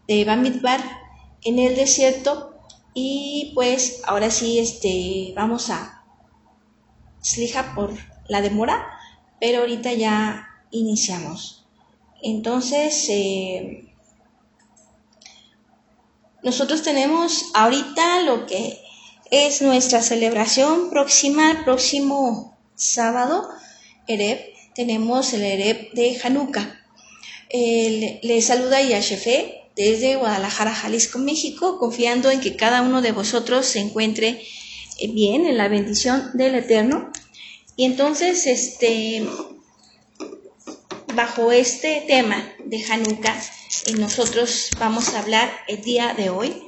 de Bamidbar en el desierto. Y pues ahora sí vamos a Sliha por la demora, pero ahorita ya iniciamos. Entonces nosotros tenemos ahorita lo que es nuestra celebración próximo sábado, Erev. Tenemos el Erev de Hanukkah. Le saluda Yashefe desde Guadalajara, Jalisco, México, confiando en que cada uno de vosotros se encuentre bien en la bendición del Eterno. Y entonces, bajo este tema de Hanukkah, nosotros vamos a hablar el día de hoy.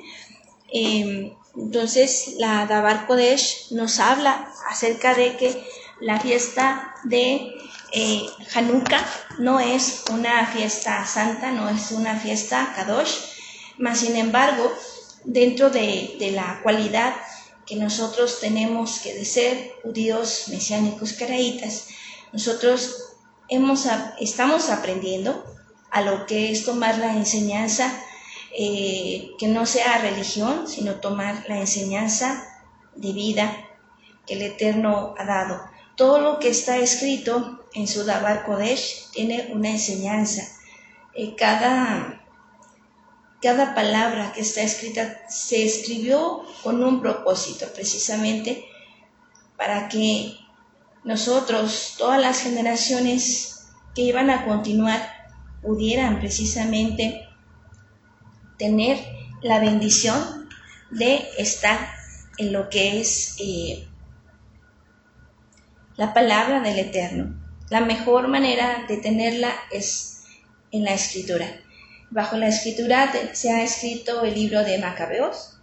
Entonces, la Davar Kodesh nos habla acerca de que la fiesta de Hanukkah no es una fiesta santa, no es una fiesta Kadosh, mas sin embargo, dentro de la cualidad que nosotros tenemos que de ser judíos mesiánicos caraítas, nosotros estamos aprendiendo a lo que es tomar la enseñanza, que no sea religión, sino tomar la enseñanza de vida que el Eterno ha dado. Todo lo que está escrito en su Davar Kodesh tiene una enseñanza. Cada palabra que está escrita se escribió con un propósito, precisamente para que nosotros, todas las generaciones que iban a continuar, pudieran precisamente tener la bendición de estar en lo que es la palabra del Eterno. La mejor manera de tenerla es en la Escritura. Bajo la Escritura se ha escrito el libro de Macabeos.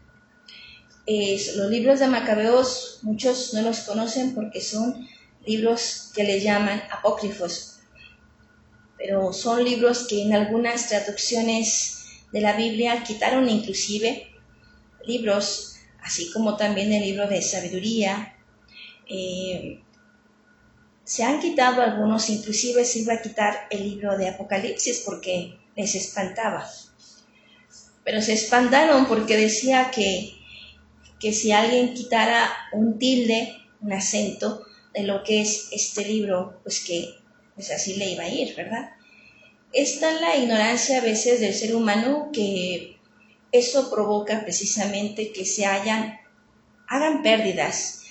Los libros de Macabeos muchos no los conocen porque son libros que le llaman apócrifos, pero son libros que en algunas traducciones de la Biblia quitaron inclusive libros, así como también el libro de sabiduría. Se han quitado algunos, inclusive se iba a quitar el libro de Apocalipsis porque les espantaba. Pero se espantaron porque decía que si alguien quitara un tilde, un acento de lo que es este libro, pues así le iba a ir, ¿verdad? Esta es la ignorancia a veces del ser humano, que eso provoca precisamente que hagan pérdidas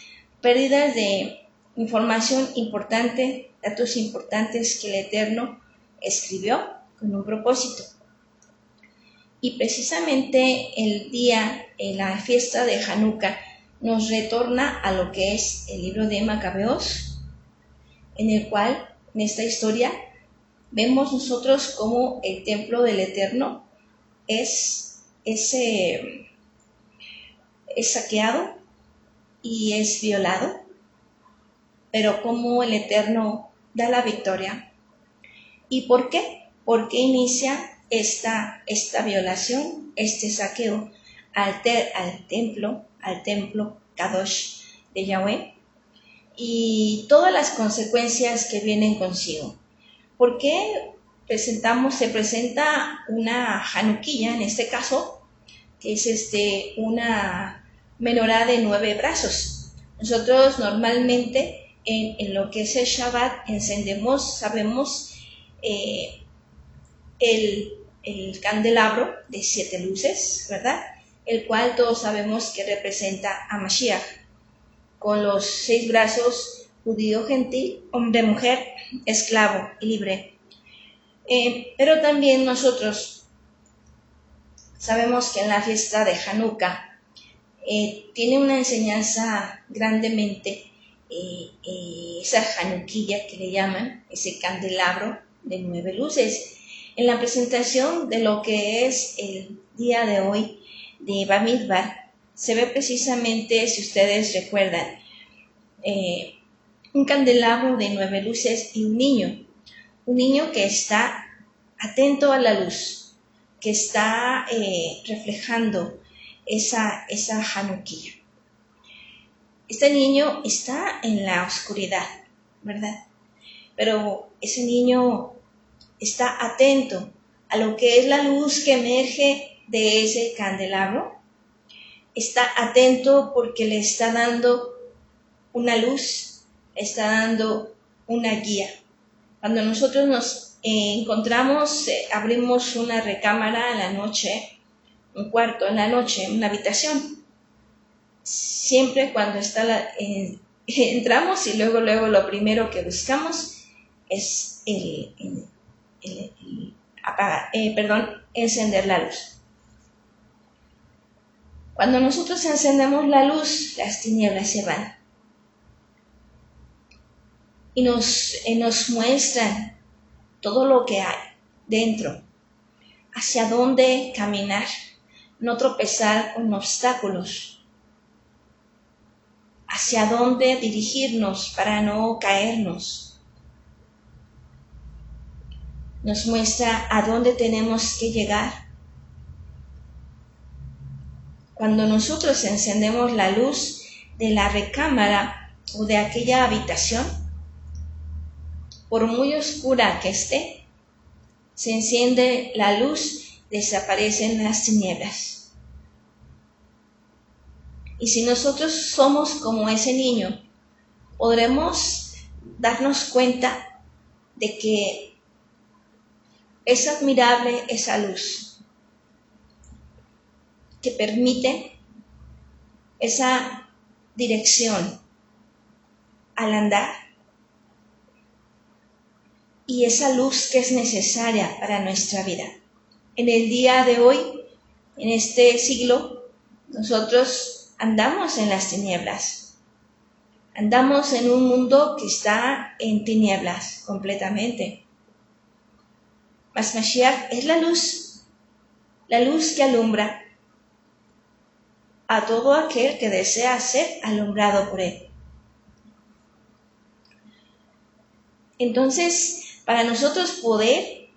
de información importante, datos importantes que el Eterno escribió con un propósito. Y precisamente el día, en la fiesta de Hanukkah, nos retorna a lo que es el libro de Macabeos, en el cual, en esta historia, vemos nosotros cómo el templo del Eterno es saqueado y es violado, pero cómo el Eterno da la victoria. ¿Y por qué? Porque inicia esta violación, este saqueo al templo Kadosh de Yahweh, y todas las consecuencias que vienen consigo. ¿Por qué se presenta una Hanukkah, en este caso, que es una menorá de 9 brazos? Nosotros normalmente en lo que es el Shabbat encendemos, sabemos, el candelabro de 7 luces, ¿verdad? El cual todos sabemos que representa a Mashiach, con los 6 brazos, judío, gentil, hombre, mujer, esclavo y libre. Pero también nosotros sabemos que en la fiesta de Hanukkah tiene una enseñanza grandemente, esa Hanukkah que le llaman, ese candelabro de 9 luces. En la presentación de lo que es el día de hoy de Bamidbar, se ve precisamente, si ustedes recuerdan, un candelabro de 9 luces y un niño que está atento a la luz, que está reflejando esa Hanukkah. Este niño está en la oscuridad, ¿verdad? Pero ese niño está atento a lo que es la luz que emerge de ese candelabro, está atento porque le está dando una luz, está dando una guía. Cuando nosotros nos encontramos, abrimos una recámara en la noche, un cuarto en la noche, una habitación. Siempre cuando entramos y luego lo primero que buscamos es encender la luz. Cuando nosotros encendemos la luz, las tinieblas se van y nos muestran todo lo que hay dentro, hacia dónde caminar, no tropezar con obstáculos, hacia dónde dirigirnos para no caernos. Nos muestra a dónde tenemos que llegar. Cuando nosotros encendemos la luz de la recámara o de aquella habitación, por muy oscura que esté, se enciende la luz, desaparecen las tinieblas. Y si nosotros somos como ese niño, podremos darnos cuenta de que es admirable esa luz que permite esa dirección al andar y esa luz que es necesaria para nuestra vida. En el día de hoy, en este siglo, nosotros andamos en las tinieblas. Andamos en un mundo que está en tinieblas completamente. Mas Mashiach es la luz que alumbra a todo aquel que desea ser alumbrado por él. Entonces, para nosotros poder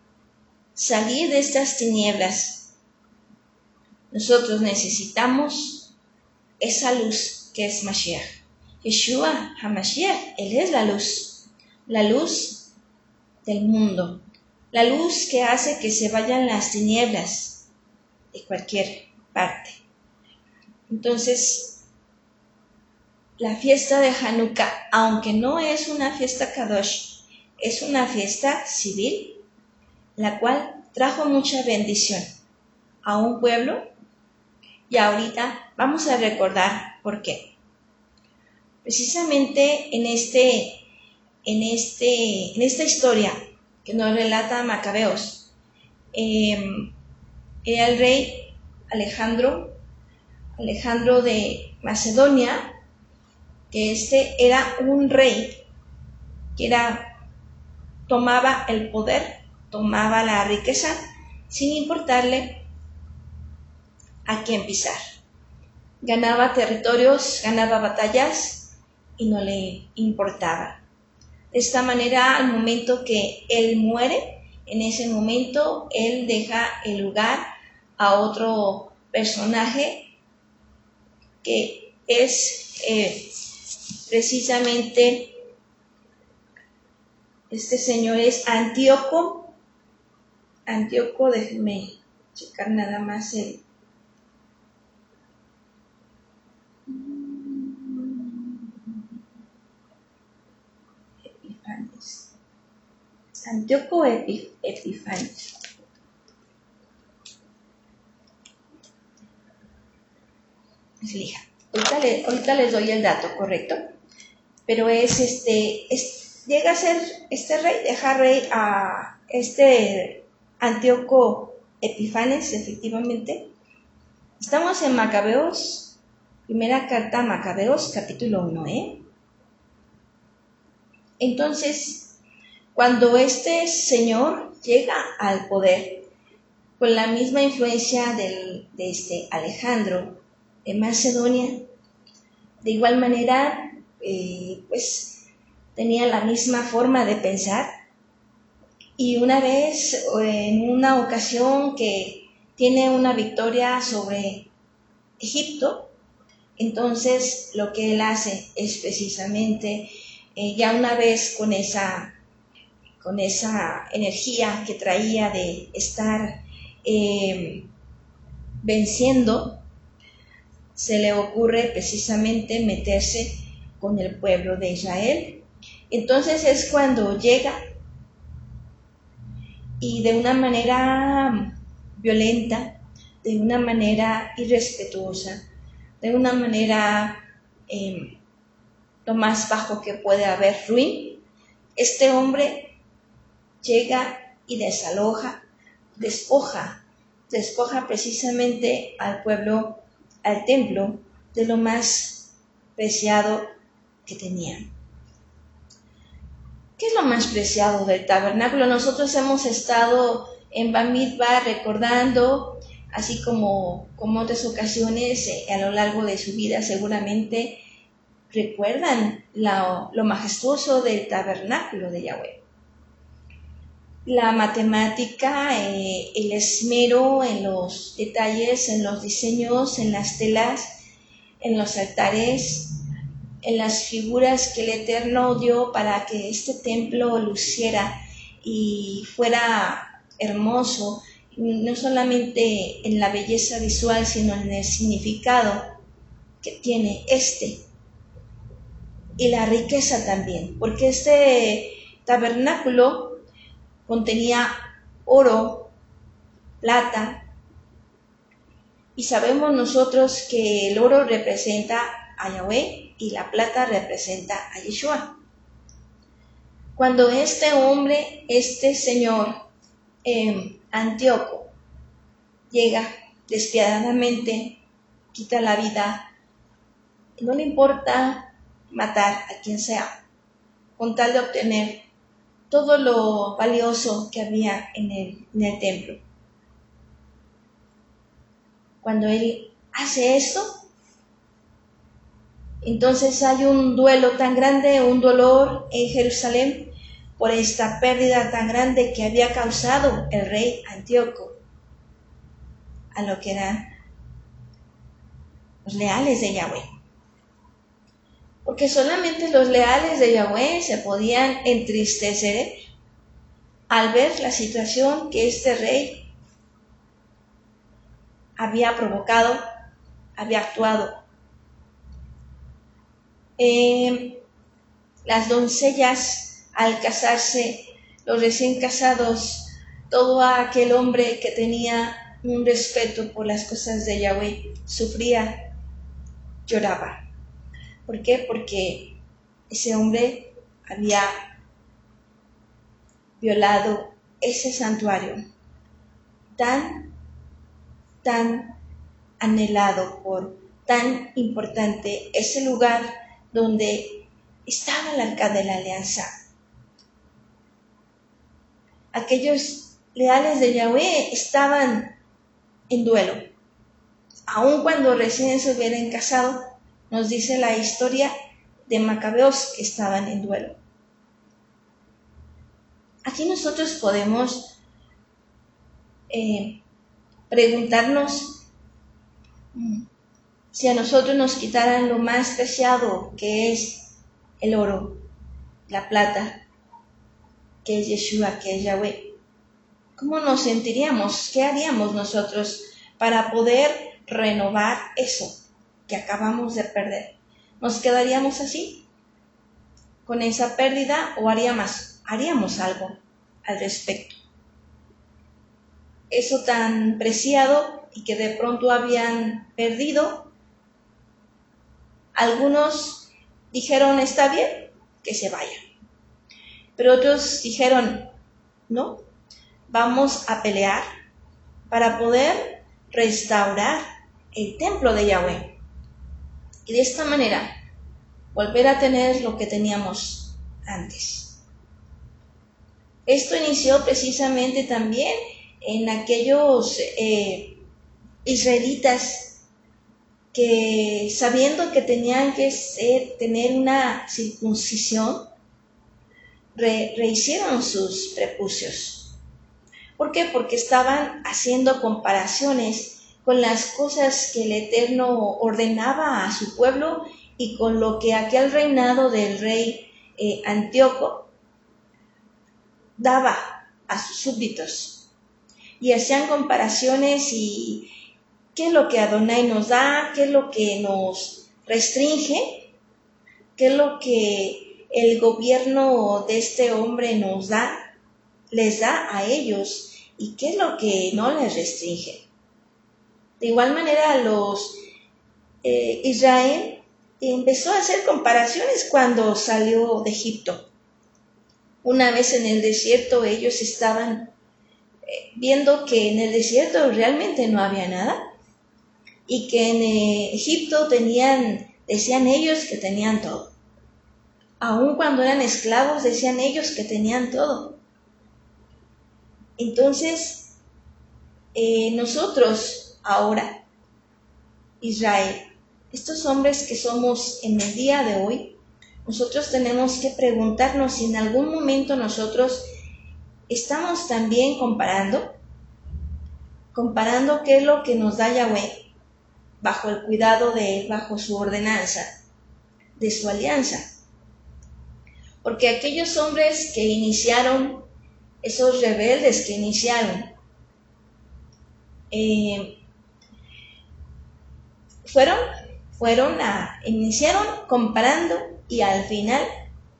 salir de estas tinieblas, nosotros necesitamos esa luz que es Mashiach. Yeshua HaMashiach, Él es la luz del mundo, la luz que hace que se vayan las tinieblas de cualquier parte. Entonces, la fiesta de Hanukkah, aunque no es una fiesta Kadosh, es una fiesta civil, la cual trajo mucha bendición a un pueblo, y ahorita vamos a recordar por qué. Precisamente en esta historia que nos relata Macabeos, era el rey Alejandro de Macedonia, que era un rey que tomaba el poder, tomaba la riqueza, sin importarle a quién pisar. Ganaba territorios, ganaba batallas y no le importaba. De esta manera, al momento que él muere, en ese momento él deja el lugar a otro personaje que es precisamente, este señor es Antíoco, déjenme checar nada más el Epifanes. Antíoco Epifanes. Elija. Ahorita les doy el dato correcto, pero llega a ser este rey, deja rey a este Antíoco Epifanes, efectivamente. Estamos en Macabeos, primera carta a Macabeos, capítulo 1, Entonces, cuando este señor llega al poder, con la misma influencia de este Alejandro de Macedonia, de igual manera, pues tenía la misma forma de pensar, y una vez, en una ocasión que tiene una victoria sobre Egipto, entonces lo que él hace es precisamente, ya una vez con esa energía que traía de estar venciendo, se le ocurre precisamente meterse con el pueblo de Israel. Entonces es cuando llega y de una manera violenta, de una manera irrespetuosa, de una manera lo más bajo que puede haber, ruin, este hombre llega y desaloja, despoja precisamente al pueblo, al templo, de lo más preciado que tenían. ¿Qué es lo más preciado del tabernáculo? Nosotros hemos estado en Bamidbar recordando, así como otras ocasiones a lo largo de su vida seguramente recuerdan lo majestuoso del tabernáculo de Yahweh. La matemática, el esmero en los detalles, en los diseños, en las telas, en los altares, en las figuras que el Eterno dio para que este templo luciera y fuera hermoso, no solamente en la belleza visual, sino en el significado que tiene y la riqueza también, porque este tabernáculo contenía oro, plata, y sabemos nosotros que el oro representa a Yahweh y la plata representa a Yeshua. Cuando este hombre, este señor Antíoco, llega despiadadamente, quita la vida, no le importa matar a quien sea, con tal de obtener todo lo valioso que había en el templo. Cuando él hace esto, entonces hay un duelo tan grande, un dolor en Jerusalén por esta pérdida tan grande que había causado el rey Antíoco a lo que eran los leales de Yahweh. Porque solamente los leales de Yahweh se podían entristecer al ver la situación que este rey había provocado, había actuado. Las doncellas al casarse, los recién casados, todo aquel hombre que tenía un respeto por las cosas de Yahweh, sufría, lloraba. ¿Por qué? Porque ese hombre había violado ese santuario tan anhelado tan importante, ese lugar donde estaba el arca de la alianza. Aquellos leales de Yahweh estaban en duelo. Aun cuando recién se hubieran casado, nos dice la historia de Macabeos que estaban en duelo. Aquí nosotros podemos preguntarnos si a nosotros nos quitaran lo más preciado que es el oro, la plata, que es Yeshua, que es Yahweh. ¿Cómo nos sentiríamos? ¿Qué haríamos nosotros para poder renovar eso que acabamos de perder? ¿Nos quedaríamos así, con esa pérdida, o haríamos algo al respecto? Eso tan preciado y que de pronto habían perdido, algunos dijeron, está bien, que se vaya. Pero otros dijeron, no, vamos a pelear para poder restaurar el templo de Yahweh. Y de esta manera, volver a tener lo que teníamos antes. Esto inició precisamente también en aquellos israelitas que, sabiendo que tenían que tener una circuncisión, rehicieron sus prepucios. ¿Por qué? Porque estaban haciendo comparaciones con las cosas que el Eterno ordenaba a su pueblo y con lo que aquel reinado del rey Antíoco daba a sus súbditos. Y hacían comparaciones y ¿Qué es lo que Adonai nos da? ¿Qué es lo que nos restringe? ¿Qué es lo que el gobierno de este hombre nos da? Les da a ellos. ¿Y qué es lo que no les restringe? De igual manera, Israel empezó a hacer comparaciones cuando salió de Egipto. Una vez en el desierto ellos estaban viendo que en el desierto realmente no había nada y que en Egipto decían ellos que tenían todo. Aun cuando eran esclavos decían ellos que tenían todo. Entonces, nosotros ahora, Israel, estos hombres que somos en el día de hoy, nosotros tenemos que preguntarnos si en algún momento nosotros estamos también comparando qué es lo que nos da Yahweh bajo el cuidado de Él, bajo su ordenanza, de su alianza. Porque aquellos hombres que iniciaron, esos rebeldes que iniciaron, iniciaron comparando y al final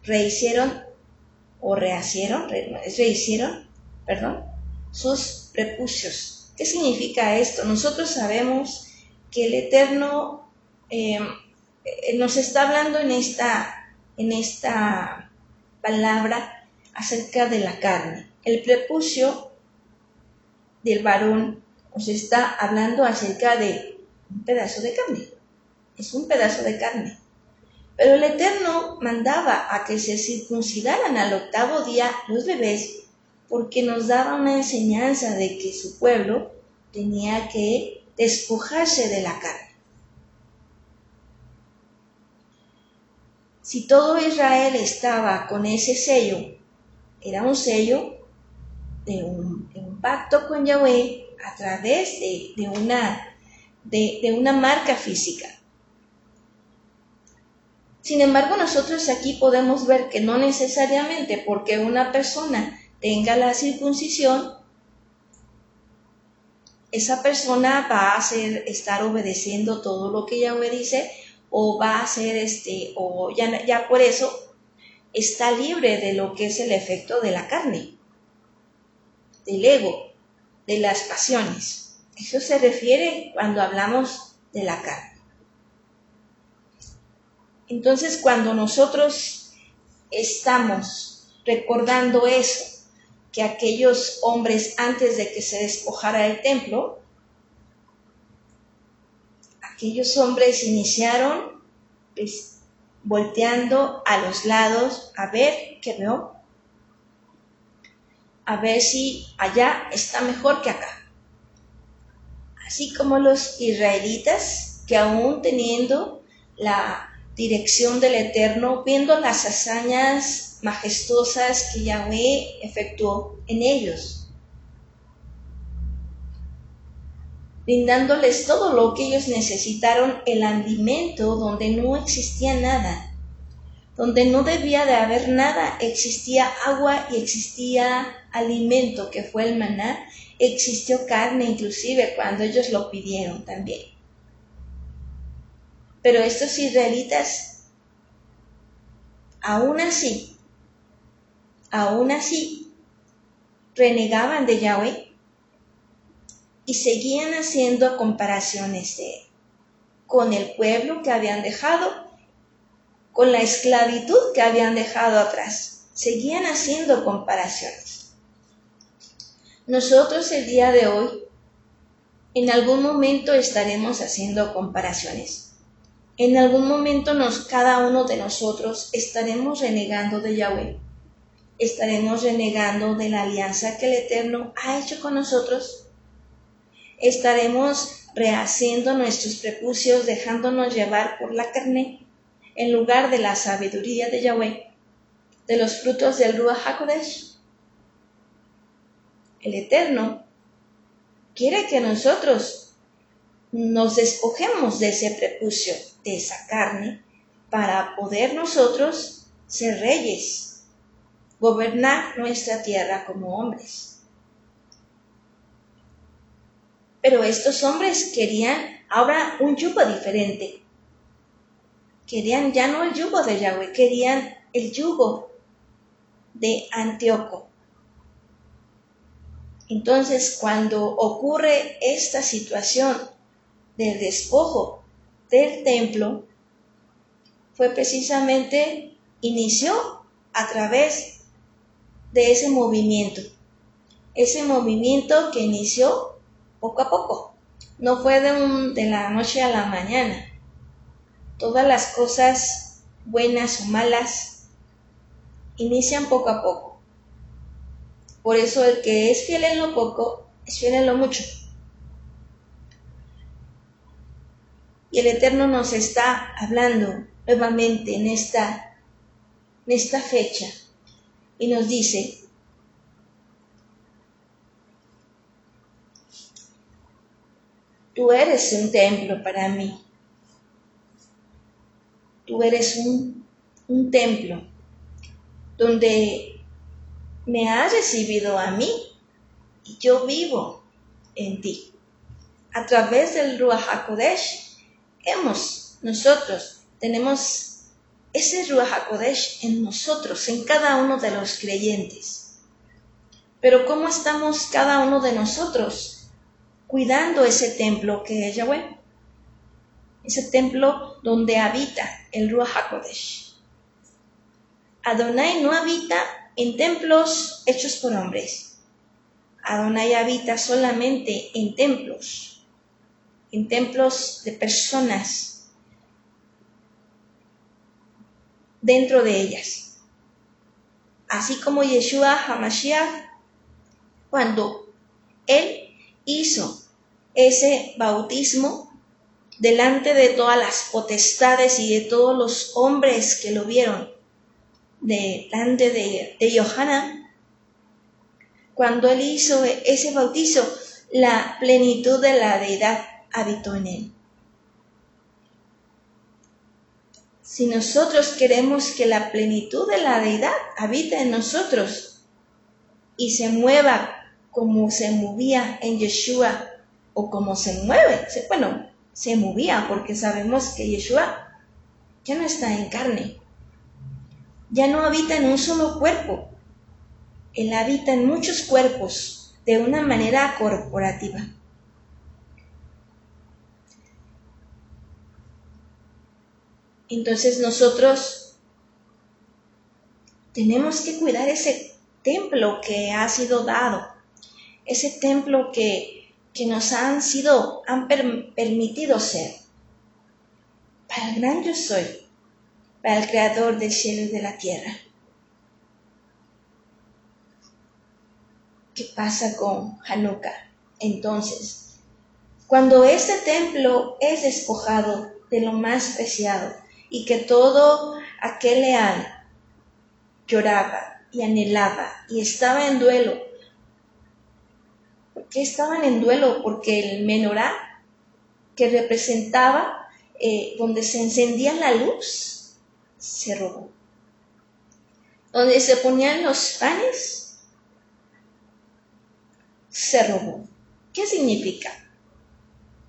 rehicieron sus prepucios. ¿Qué significa esto? Nosotros sabemos que el Eterno nos está hablando en esta palabra acerca de la carne. El prepucio del varón nos está hablando acerca de un pedazo de carne. Es un pedazo de carne. Pero el Eterno mandaba a que se circuncidaran al 8º día los bebés porque nos daba una enseñanza de que su pueblo tenía que despojarse de la carne. Si todo Israel estaba con ese sello, era un sello de un pacto con Yahweh a través de una marca física. Sin embargo, nosotros aquí podemos ver que no necesariamente porque una persona tenga la circuncisión, esa persona va a estar obedeciendo todo lo que Yahweh dice, o va a hacer o ya por eso está libre de lo que es el efecto de la carne, del ego, de las pasiones. Eso se refiere cuando hablamos de la carne. Entonces, cuando nosotros estamos recordando eso, que aquellos hombres antes de que se despojara el templo, aquellos hombres iniciaron volteando a los lados a ver qué veo, a ver si allá está mejor que acá. Así como los israelitas que aún teniendo la dirección del Eterno, viendo las hazañas majestuosas que Yahweh efectuó en ellos, brindándoles todo lo que ellos necesitaron, el alimento donde no existía nada, donde no debía de haber nada, existía agua y existía alimento que fue el maná, existió carne inclusive cuando ellos lo pidieron también. Pero estos israelitas, aún así, renegaban de Yahweh y seguían haciendo comparaciones con el pueblo que habían dejado, con la esclavitud que habían dejado atrás. Seguían haciendo comparaciones. Nosotros el día de hoy, en algún momento estaremos haciendo comparaciones. En algún momento cada uno de nosotros estaremos renegando de Yahweh. Estaremos renegando de la alianza que el Eterno ha hecho con nosotros. Estaremos rehaciendo nuestros prepucios, dejándonos llevar por la carne, en lugar de la sabiduría de Yahweh, de los frutos del Ruach HaKodesh. El Eterno quiere que nosotros nos despojemos de ese prepucio, de esa carne, para poder nosotros ser reyes, gobernar nuestra tierra como hombres. Pero estos hombres querían ahora un yugo diferente. Querían ya no el yugo de Yahweh, querían el yugo de Antíoco. Entonces, cuando ocurre esta situación del despojo del templo, fue precisamente, inició a través de ese movimiento que inició poco a poco, no fue de la noche a la mañana. Todas las cosas buenas o malas inician poco a poco. Por eso el que es fiel en lo poco, es fiel en lo mucho. Y el Eterno nos está hablando nuevamente en esta fecha y nos dice: tú eres un templo para mí. Tú eres un templo donde me has recibido a mí y yo vivo en ti. A través del Ruach HaKodesh nosotros tenemos ese Ruach HaKodesh en nosotros, en cada uno de los creyentes. Pero ¿cómo estamos cada uno de nosotros cuidando ese templo que es Yahweh? Ese templo donde habita el Ruach HaKodesh. Adonai no habita en templos hechos por hombres. Adonai habita solamente en templos de personas, dentro de ellas. Así como Yeshua HaMashiach, cuando él hizo ese bautismo delante de todas las potestades y de todos los hombres que lo vieron, delante de Yohanan, cuando él hizo ese bautizo, la plenitud de la deidad habitó en él. Si nosotros queremos que la plenitud de la deidad habite en nosotros y se mueva como se movía en Yeshua, o como se mueve, se movía, porque sabemos que Yeshua ya no está en carne, ya no habita en un solo cuerpo, él habita en muchos cuerpos de una manera corporativa. Entonces nosotros tenemos que cuidar ese templo que ha sido dado, ese templo que nos han permitido ser, para el gran yo soy, para el creador del cielo y de la tierra. ¿Qué pasa con Hanukkah? Entonces, cuando este templo es despojado de lo más preciado y que todo aquel leal lloraba y anhelaba y estaba en duelo. ¿Por qué estaban en duelo? Porque el menorá que representaba donde se encendía la luz se robó. Donde se ponían los panes se robó. ¿Qué significa?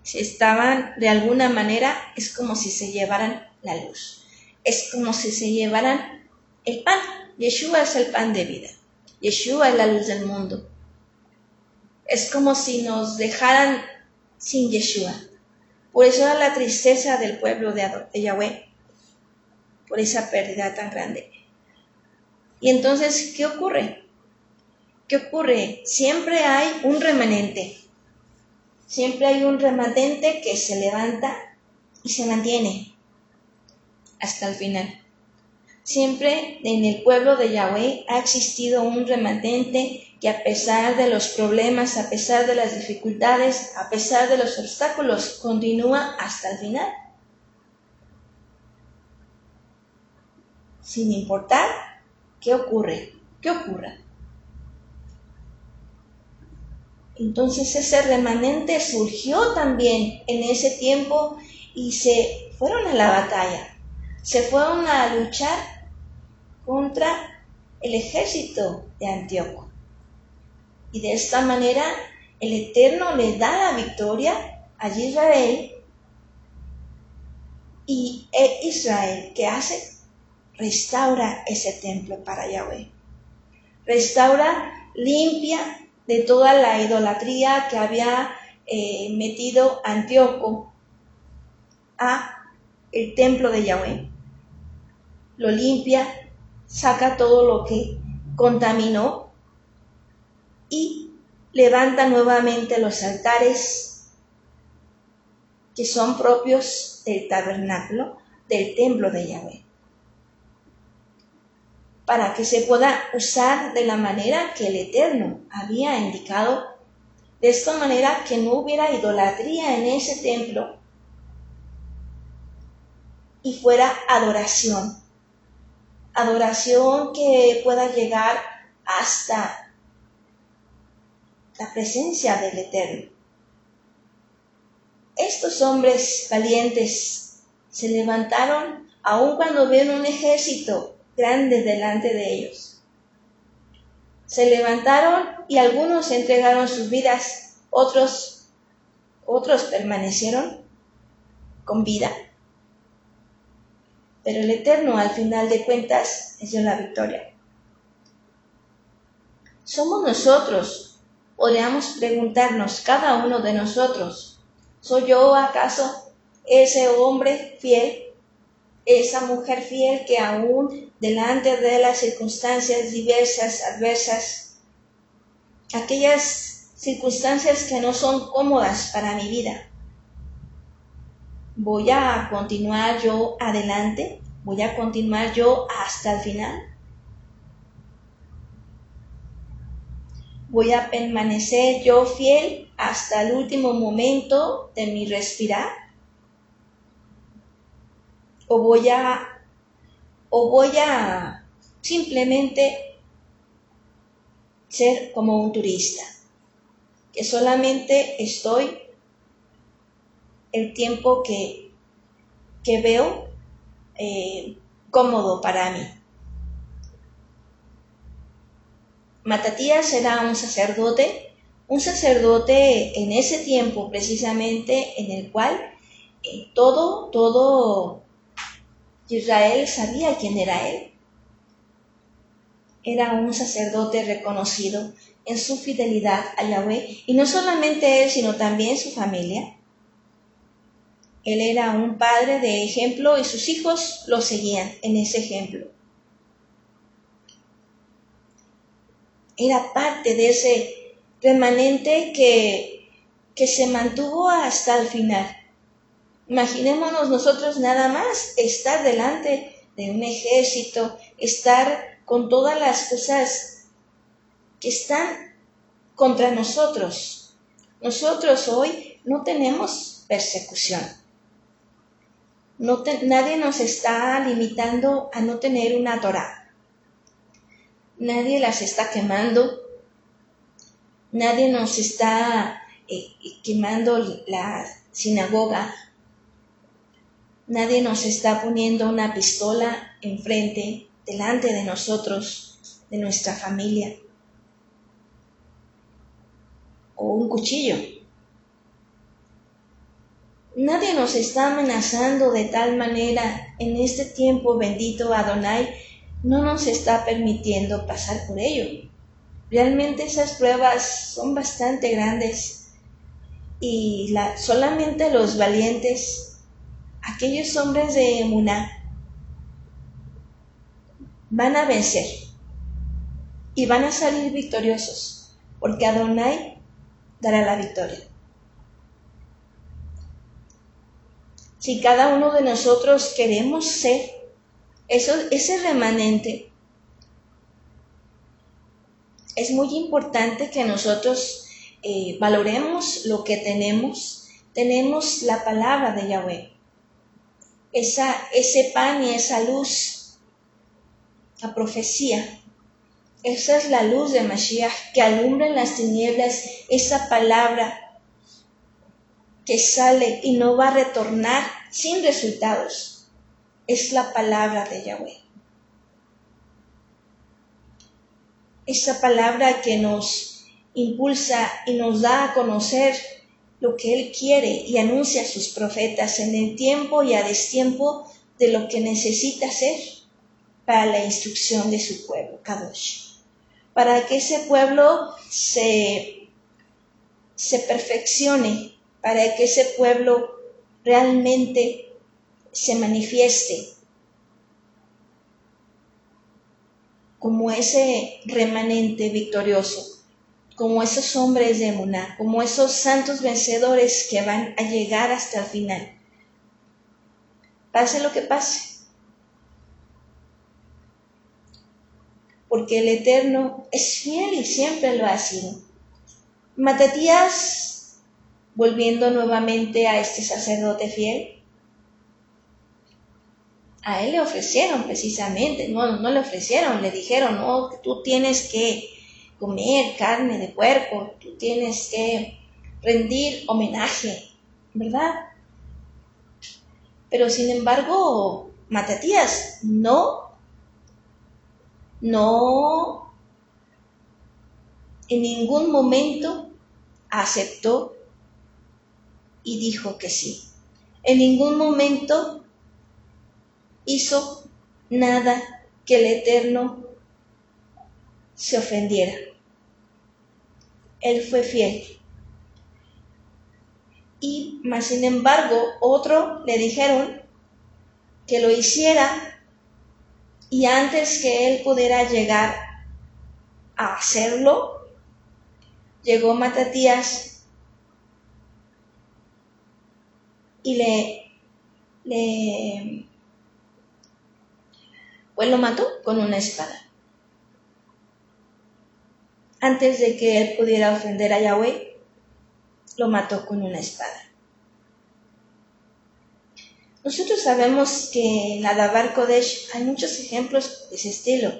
Si estaban de alguna manera, es como si se llevaran la luz. Es como si se llevaran el pan. Yeshua es el pan de vida. Yeshua es la luz del mundo. Es como si nos dejaran sin Yeshua. Por eso era la tristeza del pueblo de Yahweh, por esa pérdida tan grande. Y entonces, ¿qué ocurre? ¿Qué ocurre? Siempre hay un remanente. Siempre hay un remanente que se levanta y se mantiene hasta el final. Siempre en el pueblo de Yahweh ha existido un remanente que a pesar de los problemas, a pesar de las dificultades, a pesar de los obstáculos, continúa hasta el final. Sin importar qué ocurre, qué ocurra. Entonces ese remanente surgió también en ese tiempo y se fueron a la batalla, se fueron a luchar contra el ejército de Antíoco. Y de esta manera el Eterno le da la victoria a Israel. Y Israel, ¿qué hace? Restaura ese templo para Yahweh. Restaura, limpia de toda la idolatría que había metido Antíoco a el templo de Yahweh. Lo limpia, saca todo lo que contaminó y levanta nuevamente los altares que son propios del tabernáculo, del templo de Yahweh, para que se pueda usar de la manera que el Eterno había indicado, de esta manera que no hubiera idolatría en ese templo y fuera adoración que pueda llegar hasta la presencia del Eterno. Estos hombres valientes se levantaron aun cuando vieron un ejército grande delante de ellos. Se levantaron y algunos entregaron sus vidas, otros permanecieron con vida. Pero el Eterno, al final de cuentas, les dio la victoria. Somos nosotros, podríamos preguntarnos, cada uno de nosotros, ¿soy yo acaso ese hombre fiel, esa mujer fiel que aún delante de las circunstancias diversas, adversas, aquellas circunstancias que no son cómodas para mi vida, voy a continuar yo adelante? ¿Voy a continuar yo hasta el final? ¿Voy a permanecer yo fiel hasta el último momento de mi respirar? ¿O voy a simplemente ser como un turista, que solamente estoy el tiempo que veo cómodo para mí? Matatías era un sacerdote en ese tiempo precisamente en el cual todo Israel sabía quién era él. Era un sacerdote reconocido en su fidelidad a Yahweh, y no solamente él, sino también su familia. Él era un padre de ejemplo y sus hijos lo seguían en ese ejemplo. Era parte de ese remanente que se mantuvo hasta el final. Imaginémonos nosotros nada más estar delante de un ejército, estar con todas las cosas que están contra nosotros. Nosotros hoy no tenemos persecución. Nadie nos está limitando a no tener una Torá. Nadie las está quemando. Nadie nos está quemando la sinagoga. Nadie nos está poniendo una pistola enfrente, delante de nosotros, de nuestra familia. O un cuchillo. Nadie nos está amenazando de tal manera. En este tiempo bendito Adonai no nos está permitiendo pasar por ello. Realmente esas pruebas son bastante grandes y solamente los valientes, aquellos hombres de Emuná, van a vencer y van a salir victoriosos, porque Adonai dará la victoria. Si cada uno de nosotros queremos ser ese remanente, es muy importante que nosotros valoremos lo que tenemos. Tenemos la palabra de Yahweh, ese pan y esa luz, la profecía. Esa es la luz de Mashiach que alumbra en las tinieblas, esa palabra que sale y no va a retornar sin resultados. Es la palabra de Yahweh. Esa palabra que nos impulsa y nos da a conocer lo que Él quiere y anuncia a sus profetas en el tiempo y a destiempo de lo que necesita hacer para la instrucción de su pueblo, Kadosh. Para que ese pueblo se perfeccione, para que ese pueblo realmente se manifieste como ese remanente victorioso, como esos hombres de Emuná, como esos santos vencedores que van a llegar hasta el final. Pase lo que pase. Porque el Eterno es fiel y siempre lo ha sido. Matatías, volviendo nuevamente a este sacerdote fiel, a él le ofrecieron precisamente, no le ofrecieron, le dijeron, no, tú tienes que comer carne de puerco, tú tienes que rendir homenaje, ¿verdad? Pero sin embargo, Matatías no en ningún momento aceptó y dijo que sí. En ningún momento hizo nada que el Eterno se ofendiera. Él fue fiel. Y más sin embargo, otro le dijeron que lo hiciera y antes que él pudiera llegar a hacerlo, llegó Matatías y pues lo mató con una espada. Antes de que él pudiera ofender a Yahweh, lo mató con una espada. Nosotros sabemos que en la Dabar Kodesh hay muchos ejemplos de ese estilo.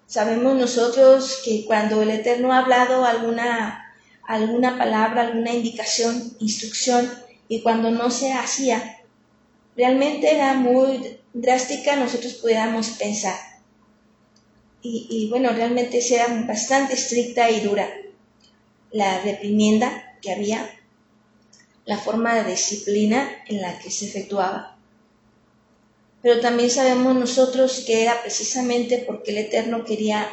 Sabemos nosotros que cuando el Eterno ha hablado alguna palabra, alguna indicación, instrucción, y cuando no se hacía, realmente era muy drástica, nosotros pudiéramos pensar. Y bueno, realmente era bastante estricta y dura la reprimienda que había, la forma de disciplina en la que se efectuaba. Pero también sabemos nosotros que era precisamente porque el Eterno quería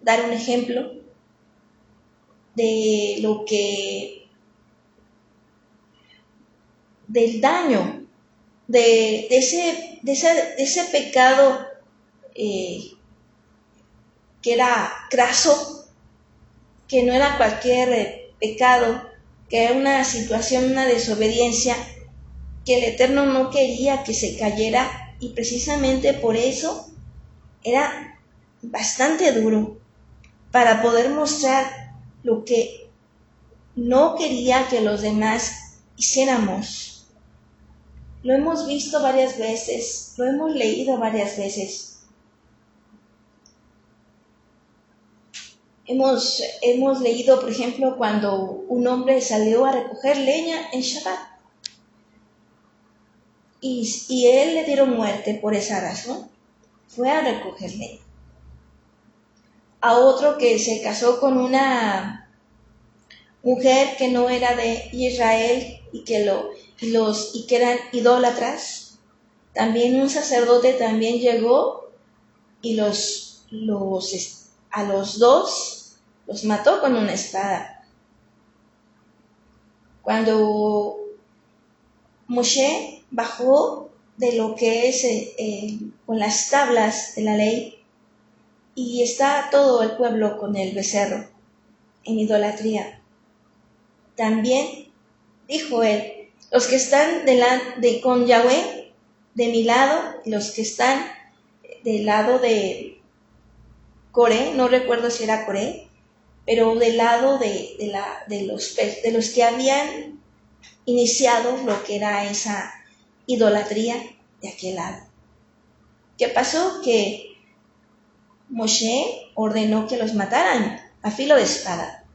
dar un ejemplo de lo que, del daño, de ese pecado que era craso, que no era cualquier pecado, que era una situación, una desobediencia, que el Eterno no quería que se cayera y precisamente por eso era bastante duro para poder mostrar lo que no quería que los demás hiciéramos. Lo hemos visto varias veces, lo hemos leído varias veces. Hemos leído, por ejemplo, cuando un hombre salió a recoger leña en Shabbat y él le dieron muerte por esa razón. Fue a recoger leña. A otro que se casó con una mujer que no era de Israel y que eran idólatras. También un sacerdote también llegó y a los dos los mató con una espada. Cuando Moshe bajó de lo que es con las tablas de la ley y está todo el pueblo con el becerro en idolatría. También dijo él, los que están con Yahweh de mi lado, los que están del lado de Coré, no recuerdo si era Coré, pero del lado de los que habían iniciado lo que era esa idolatría de aquel lado. ¿Qué pasó? Que Moshe ordenó que los mataran a filo de espada.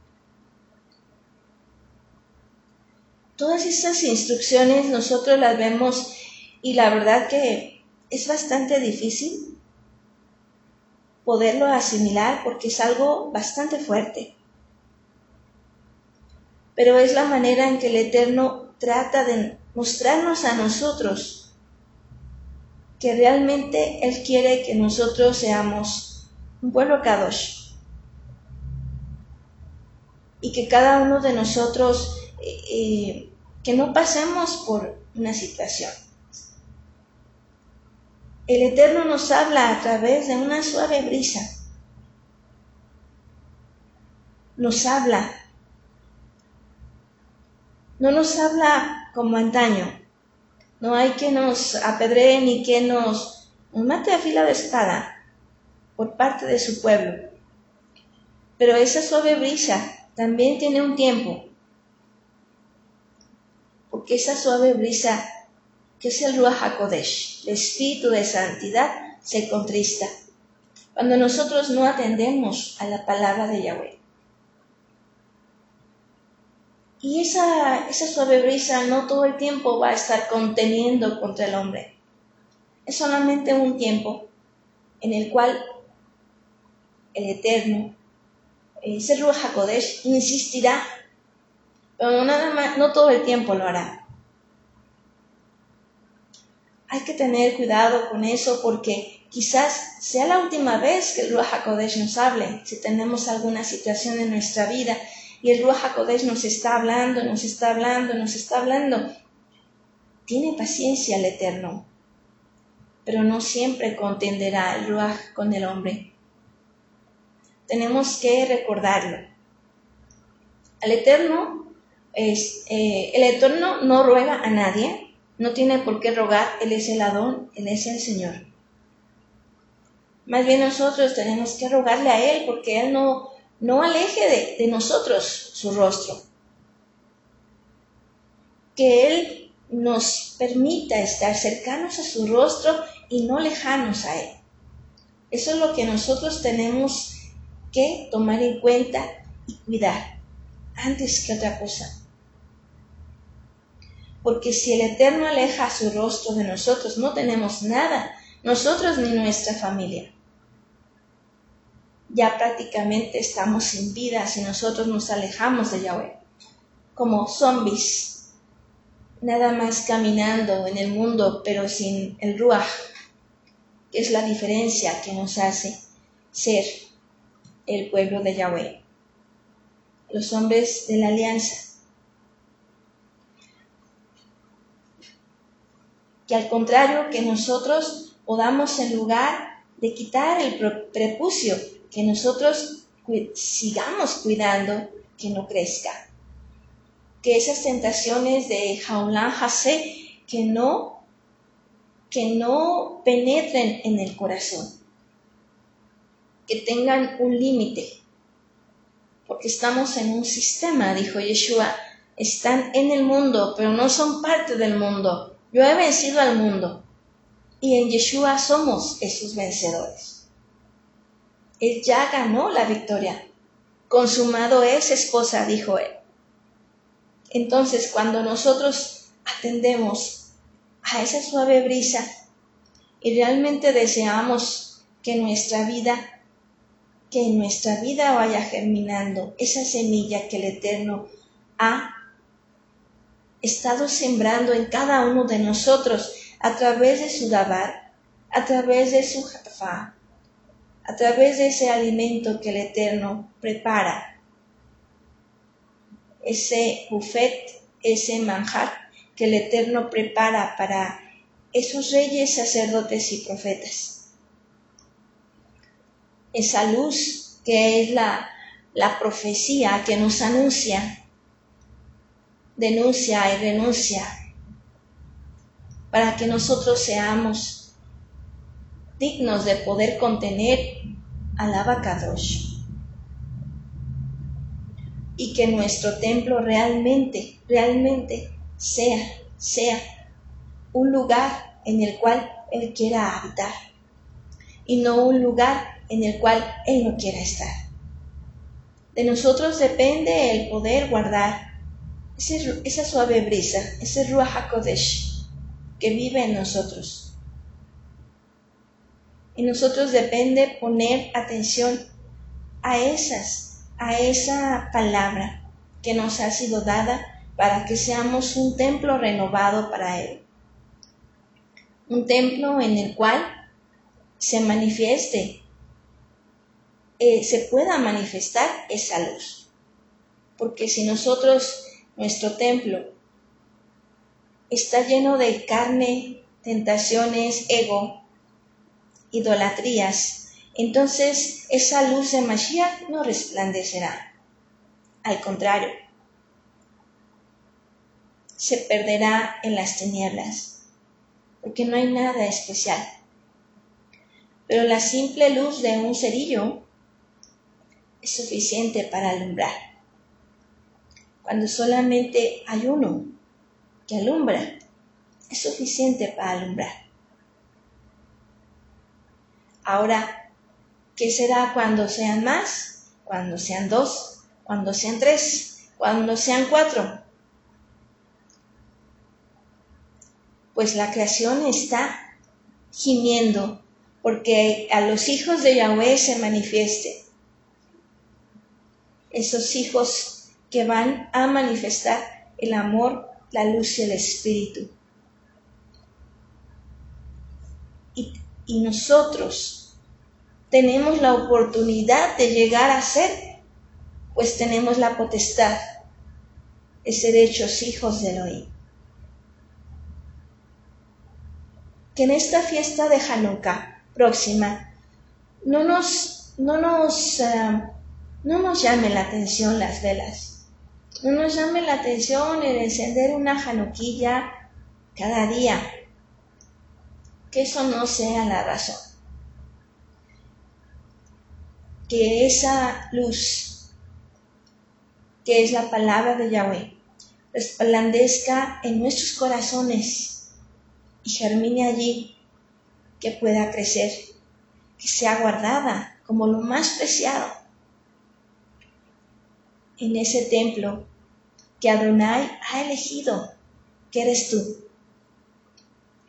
Todas estas instrucciones nosotros las vemos y la verdad que es bastante difícil poderlo asimilar porque es algo bastante fuerte. Pero es la manera en que el Eterno trata de mostrarnos a nosotros que realmente Él quiere que nosotros seamos un pueblo Kadosh. Y que cada uno de nosotros, que no pasemos por una situación. El Eterno nos habla a través de una suave brisa. Nos habla. No nos habla como antaño. No hay que nos apedree ni que nos mate a filo de espada por parte de su pueblo. Pero esa suave brisa también tiene un tiempo. Porque esa suave brisa, que es el Ruach HaKodesh, el espíritu de santidad, se contrista cuando nosotros no atendemos a la palabra de Yahweh. Y esa suave brisa no todo el tiempo va a estar conteniendo contra el hombre. Es solamente un tiempo en el cual el Eterno, ese Ruach HaKodesh, insistirá, pero no todo el tiempo lo hará. Hay que tener cuidado con eso porque quizás sea la última vez que el Ruach HaKodesh nos hable, si tenemos alguna situación en nuestra vida y el Ruach HaKodesh nos está hablando. Tiene paciencia el Eterno, pero no siempre contenderá el Ruach con el hombre. Tenemos que recordarlo. El Eterno no ruega a nadie. No tiene por qué rogar, Él es el Adón, Él es el Señor. Más bien nosotros tenemos que rogarle a Él porque Él no aleje de nosotros su rostro. Que Él nos permita estar cercanos a su rostro y no lejanos a Él. Eso es lo que nosotros tenemos que tomar en cuenta y cuidar antes que otra cosa. Porque si el Eterno aleja su rostro de nosotros, no tenemos nada, nosotros ni nuestra familia. Ya prácticamente estamos sin vida si nosotros nos alejamos de Yahweh, como zombies, nada más caminando en el mundo, pero sin el Ruach, que es la diferencia que nos hace ser el pueblo de Yahweh, los hombres de la alianza. Que al contrario, que nosotros podamos, en lugar de quitar el prepucio, que nosotros sigamos cuidando que no crezca. Que esas tentaciones de Jaulán Hasé que no penetren en el corazón. Que tengan un límite. Porque estamos en un sistema, dijo Yeshua, están en el mundo, pero no son parte del mundo. Yo he vencido al mundo y en Yeshua somos esos vencedores. Él ya ganó la victoria. Consumado es, esposa, dijo él. Entonces, cuando nosotros atendemos a esa suave brisa y realmente deseamos que en nuestra vida vaya germinando esa semilla que el Eterno ha estado sembrando en cada uno de nosotros a través de su dabar, a través de su jafá, a través de ese alimento que el Eterno prepara, ese buffet, ese manjar que el Eterno prepara para esos reyes, sacerdotes y profetas. Esa luz que es la profecía que nos anuncia, denuncia y renuncia, para que nosotros seamos dignos de poder contener al Abacadosh y que nuestro templo realmente sea un lugar en el cual Él quiera habitar y no un lugar en el cual Él no quiera estar. De nosotros depende el poder guardar esa suave brisa, ese Ruach HaKodesh que vive en nosotros. Y nosotros depende poner atención a esa palabra que nos ha sido dada para que seamos un templo renovado para Él. Un templo en el cual se manifieste, se pueda manifestar esa luz. Porque si nuestro templo está lleno de carne, tentaciones, ego, idolatrías, entonces esa luz de Mashiach no resplandecerá. Al contrario, se perderá en las tinieblas, porque no hay nada especial. Pero la simple luz de un cerillo es suficiente para alumbrar. Cuando solamente hay uno que alumbra, es suficiente para alumbrar. Ahora, ¿qué será cuando sean más? Cuando sean 2, cuando sean 3, cuando sean 4. Pues la creación está gimiendo porque a los hijos de Yahweh se manifieste. Esos hijos que van a manifestar el amor, la luz y el espíritu. Y nosotros tenemos la oportunidad de llegar a ser, pues tenemos la potestad de ser hechos hijos de Elohim. Que en esta fiesta de Hanukkah próxima no nos llame la atención las velas, no nos llame la atención el encender una januquilla cada día, que eso no sea la razón. Que esa luz, que es la palabra de Yahweh, resplandezca en nuestros corazones y germine allí, que pueda crecer, que sea guardada como lo más preciado en ese templo que Adonai ha elegido, que eres tú.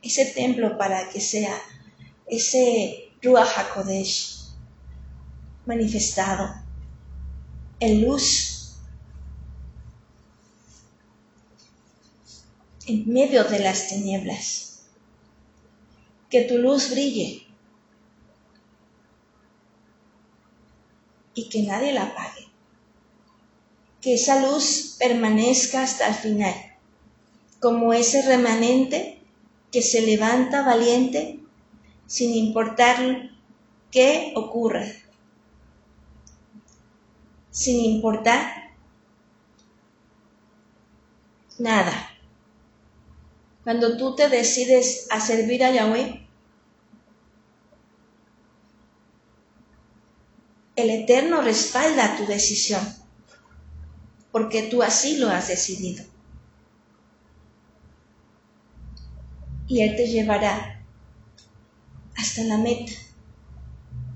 Ese templo para que sea ese Ruach HaKodesh manifestado en luz en medio de las tinieblas. Que tu luz brille y que nadie la apague. Que esa luz permanezca hasta el final, como ese remanente que se levanta valiente sin importar qué ocurra, sin importar nada. Cuando tú te decides a servir a Yahweh, el Eterno respalda tu decisión, porque tú así lo has decidido. Y Él te llevará hasta la meta,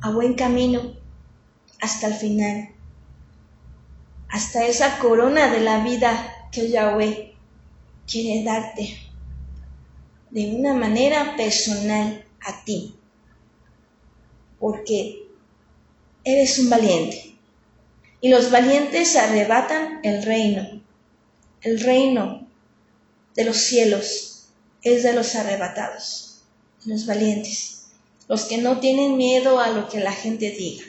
a buen camino, hasta el final, hasta esa corona de la vida que Yahweh quiere darte de una manera personal a ti, porque eres un valiente y los valientes arrebatan el reino de los cielos es de los arrebatados, los valientes, los que no tienen miedo a lo que la gente diga,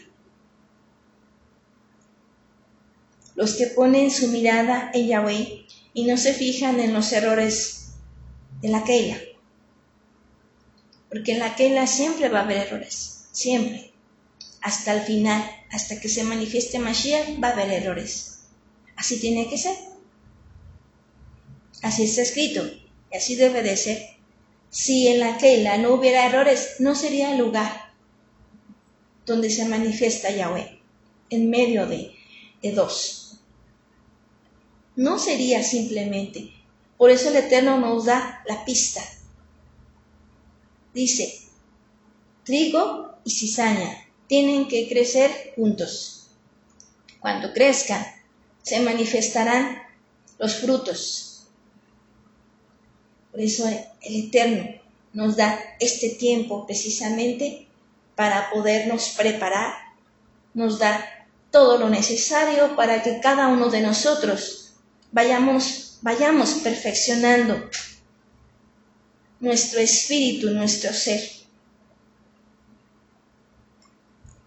los que ponen su mirada en Yahweh y no se fijan en los errores de la Keila, porque en la Keila siempre va a haber errores, siempre, hasta el final, hasta que se manifieste Mashiach va a haber errores, así tiene que ser, así está escrito. Y así debe de ser. Si en la Keila no hubiera errores, no sería el lugar donde se manifiesta Yahweh, en medio de dos. No sería simplemente. Por eso el Eterno nos da la pista. Dice, trigo y cizaña tienen que crecer juntos. Cuando crezcan, se manifestarán los frutos. Por eso el Eterno nos da este tiempo precisamente para podernos preparar, nos da todo lo necesario para que cada uno de nosotros vayamos perfeccionando nuestro espíritu, nuestro ser,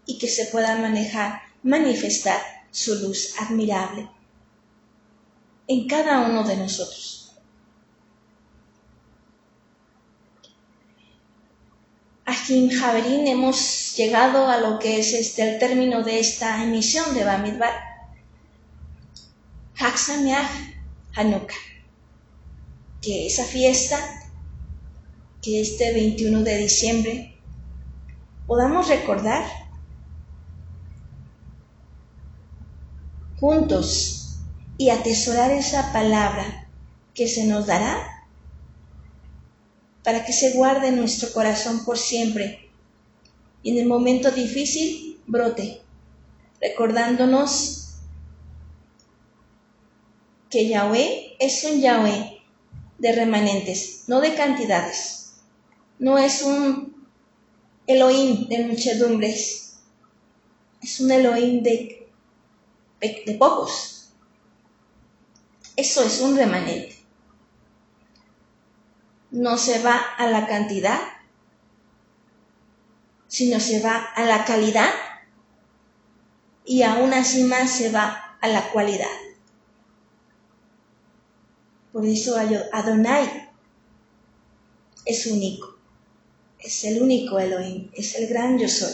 y que se pueda manifestar su luz admirable en cada uno de nosotros. Aquí en Javerín hemos llegado a lo que es el término de esta emisión de Bamidbar. Hag Sameach Hanukkah, que esa fiesta, que este 21 de diciembre podamos recordar juntos y atesorar esa palabra que se nos dará para que se guarde en nuestro corazón por siempre y en el momento difícil brote, recordándonos que Yahweh es un Yahweh de remanentes, no de cantidades. No es un Elohim de muchedumbres, es un Elohim de pocos. Eso es un remanente. No se va a la cantidad, sino se va a la calidad, y aún así más se va a la cualidad. Por eso Adonai es único, es el único Elohim, es el gran yo soy.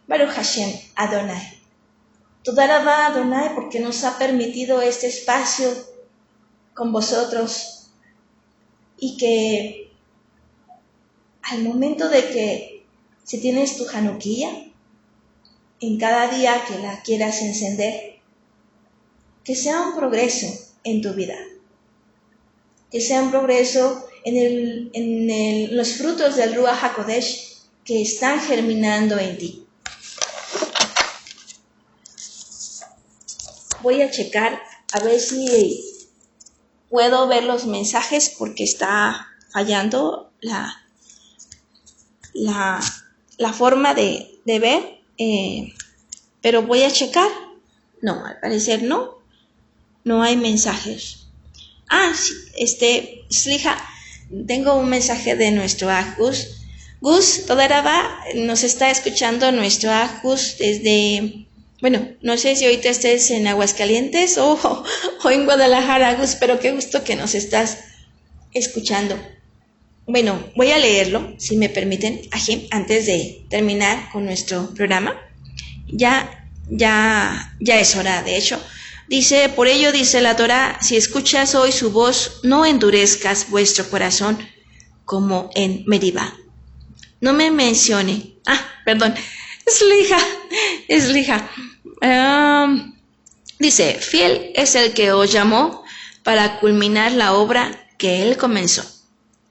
Baruch Hashem Adonai. Toda rabá Adonai, porque nos ha permitido este espacio con vosotros, y que al momento de que si tienes tu Hanukkah, en cada día que la quieras encender, que sea un progreso en tu vida, que sea un progreso en los frutos del Ruach HaKodesh que están germinando en ti. Voy a checar a ver si puedo ver los mensajes, porque está fallando la forma de ver, pero voy a checar. No, al parecer no hay mensajes. Sí, Slija, tengo un mensaje de nuestro Gus. Gus, toda rabá, nos está escuchando nuestro Gus desde... Bueno, no sé si ahorita estés en Aguascalientes o en Guadalajara, Gus, pero qué gusto que nos estás escuchando. Bueno, voy a leerlo, si me permiten, antes de terminar con nuestro programa. Ya es hora, de hecho. Dice, por ello dice la Torá, si escuchas hoy su voz, no endurezcas vuestro corazón como en Meribá. No me mencione. Perdón. Es lija. Dice, fiel es el que os llamó para culminar la obra que él comenzó.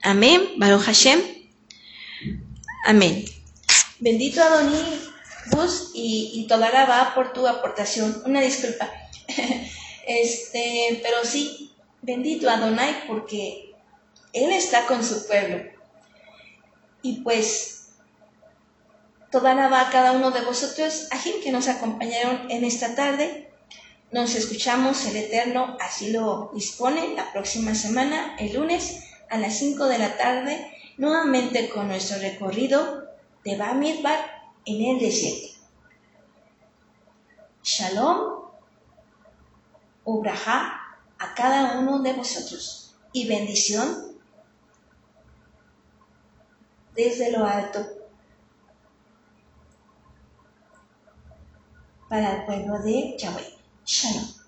Amén. Baruch Hashem. Amén. Bendito Adoní, Gus, y toda rabá por tu aportación. Una disculpa. Pero sí, bendito Adonai, porque él está con su pueblo. Y pues toda rabá a cada uno de vosotros, que nos acompañaron en esta tarde. Nos escuchamos, el Eterno así lo dispone, la próxima semana, el lunes a las 5 de la tarde, nuevamente con nuestro recorrido de Bamidbar en el desierto. Shalom, ubrajá a cada uno de vosotros, y bendición desde lo alto para el pueblo de Yahweh. Shalom.